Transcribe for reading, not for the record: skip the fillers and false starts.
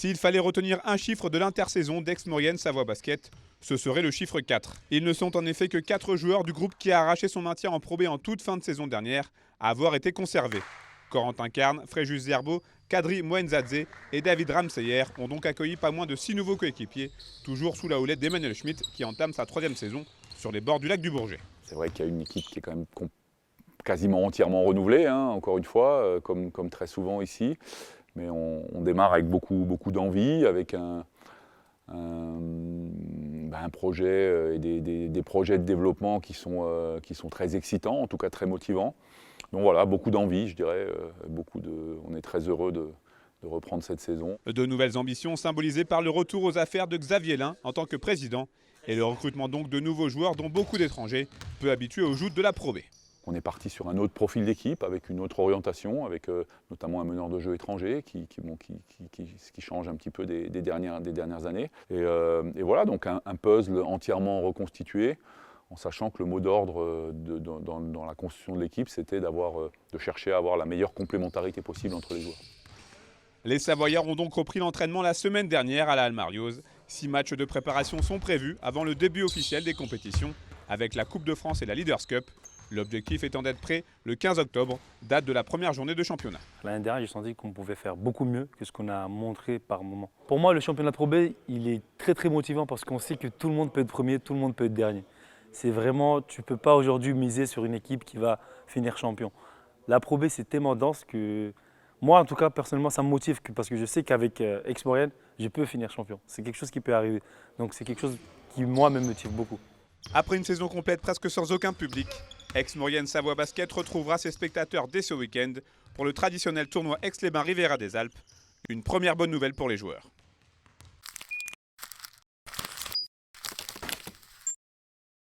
S'il fallait retenir un chiffre de l'intersaison d'Aix-Maurienne Savoie Basket, ce serait le chiffre 4. Ils ne sont en effet que 4 joueurs du groupe qui a arraché son maintien en Pro B en toute fin de saison dernière à avoir été conservés. Corentin Carne, Fréjus Zerbo, Kadri Moenzadze et David Ramseyer ont donc accueilli pas moins de 6 nouveaux coéquipiers, toujours sous la houlette d'Emmanuel Schmitt qui entame sa 3e saison sur les bords du lac du Bourget. C'est vrai qu'il y a une équipe qui est quand même quasiment entièrement renouvelée, hein, encore une fois, comme très souvent ici. Mais on démarre avec beaucoup d'envie, avec un projet et des projets de développement qui sont très excitants, en tout cas très motivants. Donc voilà, beaucoup d'envie, je dirais, on est très heureux de reprendre cette saison. De nouvelles ambitions symbolisées par le retour aux affaires de Xavier Lin en tant que président et le recrutement donc de nouveaux joueurs dont beaucoup d'étrangers, peu habitués aux joutes de la Pro B. On est parti sur un autre profil d'équipe, avec une autre orientation, avec notamment un meneur de jeu étranger qui change un petit peu des dernières années. Et voilà, donc un puzzle entièrement reconstitué, en sachant que le mot d'ordre dans la construction de l'équipe, c'était de chercher à avoir la meilleure complémentarité possible entre les joueurs. Les Savoyards ont donc repris l'entraînement la semaine dernière à la Halle Marioz. 6 matchs de préparation sont prévus avant le début officiel des compétitions, avec la Coupe de France et la Leaders Cup. L'objectif étant d'être prêt le 15 octobre, date de la première journée de championnat. L'année dernière, j'ai senti qu'on pouvait faire beaucoup mieux que ce qu'on a montré par moment. Pour moi, le championnat Pro B, il est très motivant parce qu'on sait que tout le monde peut être premier, tout le monde peut être dernier. C'est vraiment, tu ne peux pas aujourd'hui miser sur une équipe qui va finir champion. La Pro B, c'est tellement dense que moi, en tout cas, personnellement, ça me motive parce que je sais qu'avec Aix-Maurienne, je peux finir champion. C'est quelque chose qui peut arriver. Donc c'est quelque chose qui, moi, me motive beaucoup. Après une saison complète presque sans aucun public, Aix-Maurienne Savoie Basket retrouvera ses spectateurs dès ce week-end pour le traditionnel tournoi Aix-les-Bains Riviera des Alpes. Une première bonne nouvelle pour les joueurs.